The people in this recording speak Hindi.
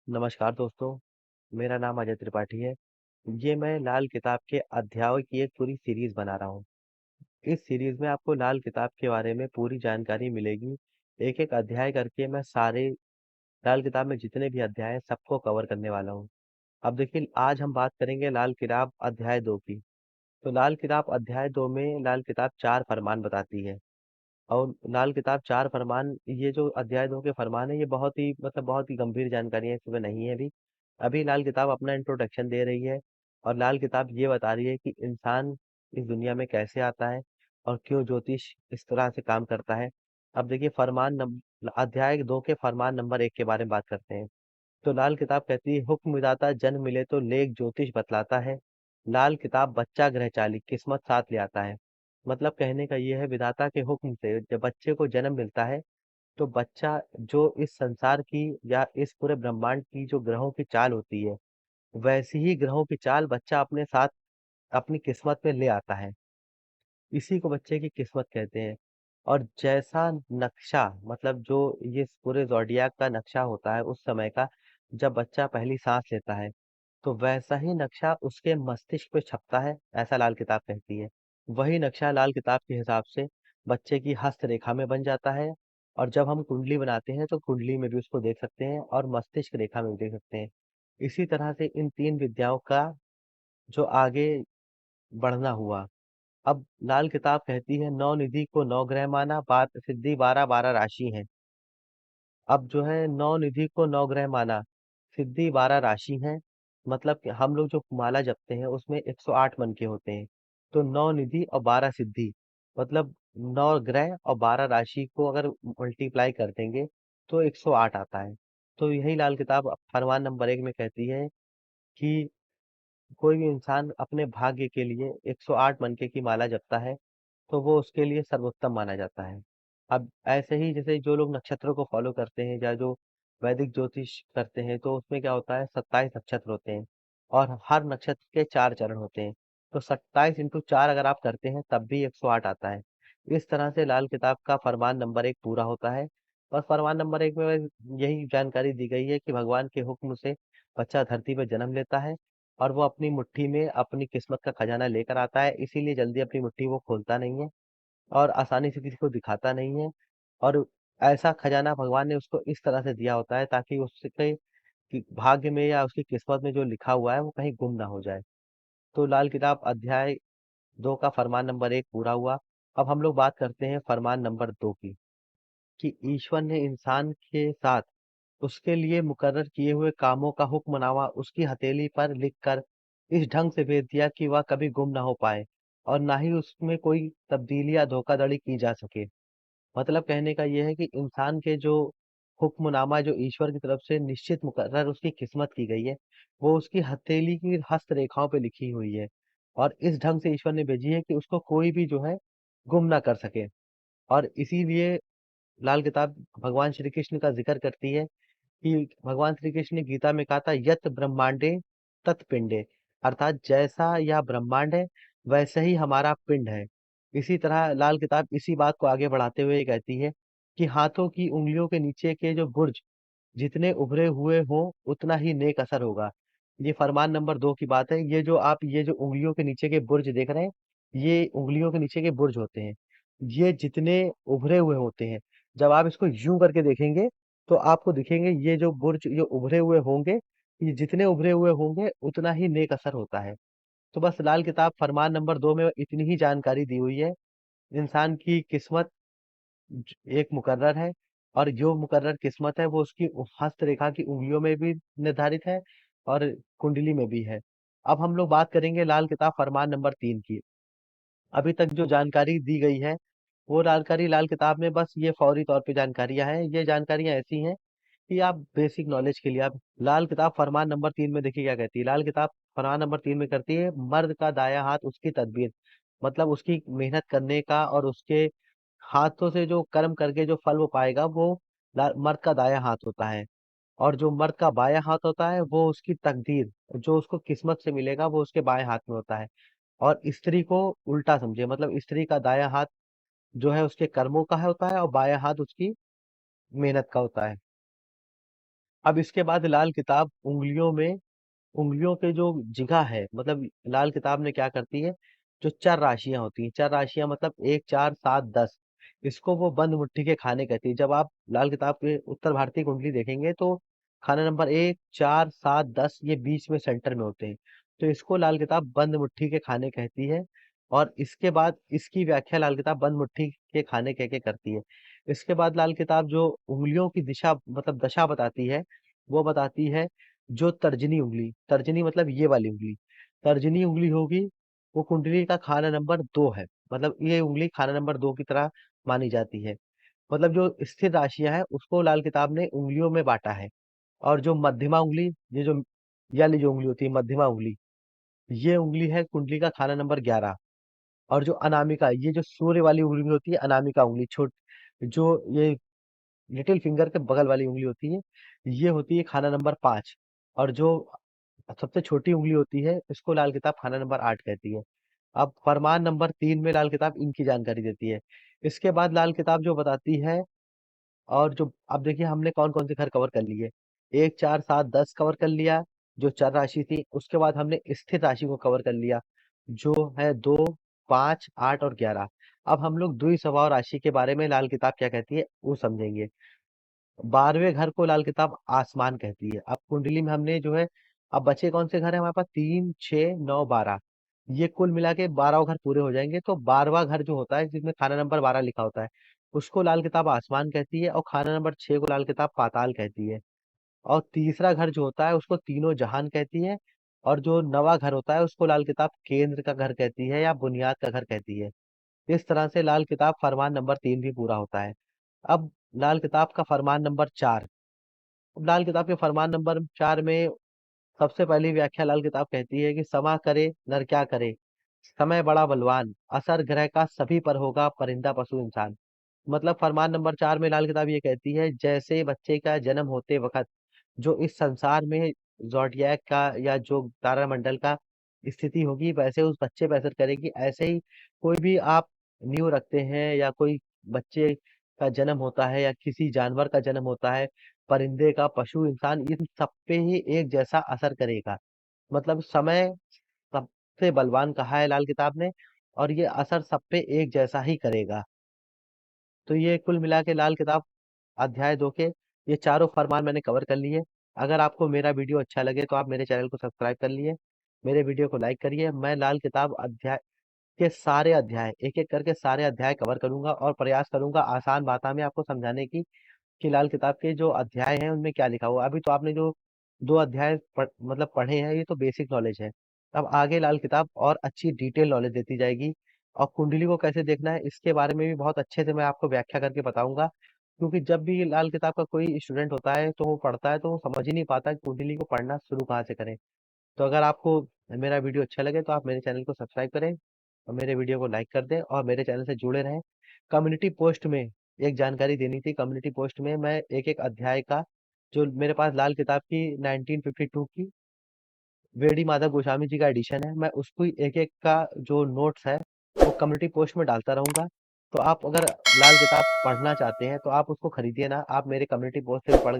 नमस्कार दोस्तों, मेरा नाम अजय त्रिपाठी है। ये मैं लाल किताब के अध्यायों की एक पूरी सीरीज़ बना रहा हूँ। इस सीरीज़ में आपको लाल किताब के बारे में पूरी जानकारी मिलेगी। एक-एक अध्याय करके मैं सारे लाल किताब में जितने भी अध्याय हैं, सबको कवर करने वाला हूँ। अब देखिए, आज हम बात करेंगे लाल किताब अध्याय 2 की। तो लाल किताब अध्याय 2 में लाल किताब 4 फरमान बताती है। और लाल किताब 4 फरमान, ये जो अध्याय 2 के फरमान है, ये बहुत ही गंभीर जानकारियाँ इसमें नहीं है अभी। अभी लाल किताब अपना इंट्रोडक्शन दे रही है और लाल किताब ये बता रही है कि इंसान इस दुनिया में कैसे आता है और क्यों ज्योतिष इस तरह से काम करता है। अब देखिए, अध्याय 2 के फरमान नंबर 1 के बारे में बात करते हैं। तो लाल किताब कहती है, हुक्म विधाता जन्म मिले तो लेख ज्योतिष बतलाता है। लाल किताब बच्चा ग्रह चाली किस्मत साथ ले आता है। मतलब कहने का ये है, विधाता के हुक्म से जब बच्चे को जन्म मिलता है तो बच्चा जो इस संसार की या इस पूरे ब्रह्मांड की जो ग्रहों की चाल होती है, वैसी ही ग्रहों की चाल बच्चा अपने साथ अपनी किस्मत में ले आता है। इसी को बच्चे की किस्मत कहते हैं। और जैसा नक्शा, मतलब जो ये पूरे ज़ोडियाक का नक्शा होता है उस समय का, जब बच्चा पहली सांस लेता है, तो वैसा ही नक्शा उसके मस्तिष्क पे छपता है, ऐसा लाल किताब कहती है। वही नक्शा लाल किताब के हिसाब से बच्चे की हस्त रेखा में बन जाता है। और जब हम कुंडली बनाते हैं तो कुंडली में भी उसको देख सकते हैं और मस्तिष्क रेखा में भी देख सकते हैं। इसी तरह से इन तीन विद्याओं का जो आगे बढ़ना हुआ। अब लाल किताब कहती है, नौ निधि को नौ ग्रह माना, बात सिद्धि 12-12 राशि है। अब जो है, नौ निधि को नौ ग्रह माना, सिद्धि 12 राशि है। मतलब कि हम लोग जो माला जपते हैं उसमें 108 मन के होते हैं। तो 9 निधि और 12 सिद्धि, मतलब 9 ग्रह और 12 राशि को अगर मल्टीप्लाई कर देंगे तो 108 आता है। तो यही लाल किताब फरमान नंबर 1 में कहती है कि कोई भी इंसान अपने भाग्य के लिए 108 मनके की माला जपता है तो वो उसके लिए सर्वोत्तम माना जाता है। अब ऐसे ही जैसे जो लोग नक्षत्रों को फॉलो करते हैं या जो वैदिक ज्योतिष करते हैं, तो उसमें क्या होता है, 27 नक्षत्र होते हैं और हर नक्षत्र के 4 चरण होते हैं। तो 27 इंटू 4 अगर आप करते हैं तब भी 108 आता है। इस तरह से लाल किताब का फरमान नंबर 1 पूरा होता है। और फरमान नंबर 1 में यही जानकारी दी गई है कि भगवान के हुक्म से बच्चा धरती पर जन्म लेता है और वो अपनी मुट्ठी में अपनी किस्मत का खजाना लेकर आता है, इसीलिए जल्दी अपनी मुट्ठी वो खोलता नहीं है और आसानी से किसी को दिखाता नहीं है। और ऐसा खजाना भगवान ने उसको इस तरह से दिया होता है ताकि उसके कि भाग्य में या उसकी किस्मत में जो लिखा हुआ है वो कहीं गुम ना हो जाए। तो लाल किताब अध्याय 2 का फरमान नंबर 1 पूरा हुआ। अब हम लोग बात करते हैं फरमान नंबर 2 की, कि ईश्वर ने इंसान के साथ उसके लिए मुकर्रर किए हुए कामों का हुक्मनामा उसकी हथेली पर लिखकर इस ढंग से भेज दिया कि वह कभी गुम ना हो पाए और ना ही उसमें कोई तब्दीली या धोखाधड़ी की जा सके। मतलब कहने का ये है कि इंसान के जो हुक्मनामा जो ईश्वर की तरफ से निश्चित मुकर्रर उसकी किस्मत की गई है, वो उसकी हथेली की हस्त रेखाओं पे लिखी हुई है और इस ढंग से ईश्वर ने भेजी है कि उसको कोई भी जो है गुम ना कर सके। और इसीलिए लाल किताब भगवान श्री कृष्ण का जिक्र करती है कि भगवान श्री कृष्ण ने गीता में कहा था, यत ब्रह्मांडे तत् पिंडे, अर्थात जैसा यह ब्रह्मांड है वैसे ही हमारा पिंड है। इसी तरह लाल किताब इसी बात को आगे बढ़ाते हुए ये कहती है कि हाथों की उंगलियों के नीचे के जो बुर्ज जितने उभरे हुए हों उतना ही नेक असर होगा। ये फरमान नंबर 2 की बात है। ये जो उंगलियों के नीचे के बुर्ज देख रहे हैं, ये उंगलियों के नीचे के बुर्ज होते हैं। ये जितने उभरे हुए होते हैं, जब आप इसको यूं करके देखेंगे तो आपको दिखेंगे ये जो बुर्ज ये उभरे हुए होंगे, ये जितने उभरे हुए होंगे उतना ही नेक असर होता है। तो बस लाल किताब फरमान नंबर 2 में इतनी ही जानकारी दी हुई है। इंसान की किस्मत एक मुकर्रर है और जो मुकर्रर किस्मत है वो उसकी हस्त रेखा की उंगलियों में भी निर्धारित है और कुंडली में भी है। अब हम लोग बात करेंगे लाल किताब फरमान नंबर 3 की। अभी तक जो जानकारी दी गई है वो जानकारी लाल किताब में बस ये फौरी तौर पे जानकारियां हैं। ये जानकारियां ऐसी हैं कि आप बेसिक नॉलेज के लिए आप लाल किताब फरमान नंबर 3 में देखिए क्या कहती है। लाल किताब फरमान नंबर 3 में करती है, मर्द का दाया हाथ उसकी तदबीर, मतलब उसकी मेहनत करने का और उसके हाथों से जो कर्म करके जो फल वो पाएगा वो मर्द का दाया हाथ होता है। और जो मर्द का बायां हाथ होता है वो उसकी तकदीर, जो उसको किस्मत से मिलेगा वो उसके बाएं हाथ में होता है। और स्त्री को उल्टा समझे, मतलब स्त्री का दायां हाथ जो है उसके कर्मों का है होता है और बायां हाथ उसकी मेहनत का होता है। अब इसके बाद लाल किताब उंगलियों के जो जिगह है, मतलब लाल किताब ने क्या करती है, जो चर राशियां होती हैं, चर राशियां मतलब 1 4 7 10, इसको वो बंद मुट्ठी के खाने कहती है। जब आप लाल किताब के उत्तर भारतीय कुंडली देखेंगे तो खाना नंबर 1 4 7 10 ये बीच में सेंटर में होते हैं। तो इसको लाल किताब बंद मुट्ठी के खाने कहती है। और इसके बाद इसकी व्याख्या लाल किताब बंद मुट्ठी के खाने कह के करती है। इसके बाद लाल किताब जो उंगलियों की दिशा मतलब दशा बताती है, वो बताती है जो तर्जनी उंगली, तर्जनी मतलब ये वाली उंगली, तर्जनी उंगली होगी, वो कुंडली का खाना नंबर 2 है। मतलब ये उंगली खाना नंबर 2 की तरह मानी जाती है। मतलब जो स्थिर राशियां हैं उसको लाल किताब ने उंगलियों में बांटा है। और जो मध्यमा उंगली, ये वाली जो उंगली होती है मध्यमा उंगली, ये उंगली है कुंडली का खाना नंबर 11। और जो अनामिका, ये जो सूर्य वाली उंगली होती है अनामिका उंगली, छोट जो ये लिटिल फिंगर के बगल वाली उंगली होती है, ये होती है खाना नंबर 5। और जो सबसे छोटी उंगली होती है इसको लाल किताब खाना नंबर 8 कहती है। अब फरमान नंबर 3 में लाल किताब इनकी जानकारी देती है। इसके बाद लाल किताब जो बताती है, और जो अब देखिए हमने कौन कौन से घर कवर कर लिए, 1 4 7 10 कवर कर लिया जो चर राशि थी। उसके बाद हमने स्थिर राशि को कवर कर लिया जो है 2 5 8 और 11। अब हम लोग द्वि स्वभाव राशि के बारे में लाल किताब क्या कहती है वो समझेंगे। 12वें घर को लाल किताब आसमान कहती है। अब कुंडली में हमने जो है, अब बचे कौन से घर है हमारे पास, 3 6 9 12, ये कुल मिला के 12 घर पूरे हो जाएंगे। तो 12वां घर जो होता है जिसमें खाना नंबर 12 लिखा होता है उसको लाल किताब आसमान कहती है। और खाना नंबर 6 को लाल किताब पाताल कहती है। और तीसरा घर जो होता है उसको तीनों जहान कहती है। और जो नवा घर होता है उसको लाल किताब केंद्र का घर कहती है या बुनियाद का घर कहती है। इस तरह से लाल किताब फरमान नंबर 3 भी पूरा होता है। अब लाल किताब का फरमान नंबर 4। लाल किताब के फरमान नंबर 4 में सबसे पहली व्याख्या लाल किताब कहती है कि समा करे नर क्या करे, समय बड़ा बलवान, असर ग्रह का सभी पर होगा, परिंदा पशु इंसान। मतलब फरमान नंबर 4 में लाल किताब ये कहती है जैसे बच्चे का जन्म होते वक्त जो इस संसार में जोडियक का या जो तारामंडल का स्थिति होगी वैसे उस बच्चे पे असर करेगी। ऐसे ही कोई भी आप नींव रखते हैं या कोई बच्चे का जन्म होता है या किसी जानवर का जन्म होता है, परिंदे का, पशु, इंसान, इन सब पे ही एक जैसा असर करेगा। मतलब समय सबसे बलवान कहा है लाल किताब ने, और ये असर सब पे एक जैसा ही करेगा। तो ये कुल मिला के लाल किताब अध्याय 2 के ये चारों फरमान मैंने कवर कर लिए। अगर आपको मेरा वीडियो अच्छा लगे तो आप मेरे चैनल को सब्सक्राइब कर लिए, मेरे वीडियो को लाइक करिए। मैं लाल किताब अध्याय के सारे अध्याय एक एक करके सारे अध्याय कवर करूंगा और प्रयास करूंगा आसान भाषा में आपको समझाने की कि लाल किताब के जो अध्याय हैं उनमें क्या लिखा हुआ है। अभी तो आपने जो 2 अध्याय मतलब पढ़े हैं ये तो बेसिक नॉलेज है। अब आगे लाल किताब और अच्छी डिटेल नॉलेज देती जाएगी। और कुंडली को कैसे देखना है इसके बारे में भी बहुत अच्छे से मैं आपको व्याख्या करके बताऊंगा। क्योंकि जब भी लाल किताब का कोई स्टूडेंट होता है तो वो पढ़ता है तो वो समझ ही नहीं पाता कि कुंडली को पढ़ना शुरू कहाँ से करें। तो अगर आपको मेरा वीडियो अच्छा लगे तो आप मेरे चैनल को सब्सक्राइब करें और मेरे वीडियो को लाइक कर दें और मेरे चैनल से जुड़े रहें। कम्युनिटी पोस्ट में एक जानकारी देनी थी। कम्युनिटी पोस्ट में मैं एक एक अध्याय का, जो मेरे पास लाल किताब की 1952 की वेडी माधव गोस्वामी जी का एडिशन है, मैं उसको एक एक का जो नोट्स है वो कम्युनिटी पोस्ट में डालता रहूंगा। तो आप अगर लाल किताब पढ़ना चाहते हैं तो आप उसको खरीदिए ना, आप मेरे कम्युनिटी पोस्ट से पढ़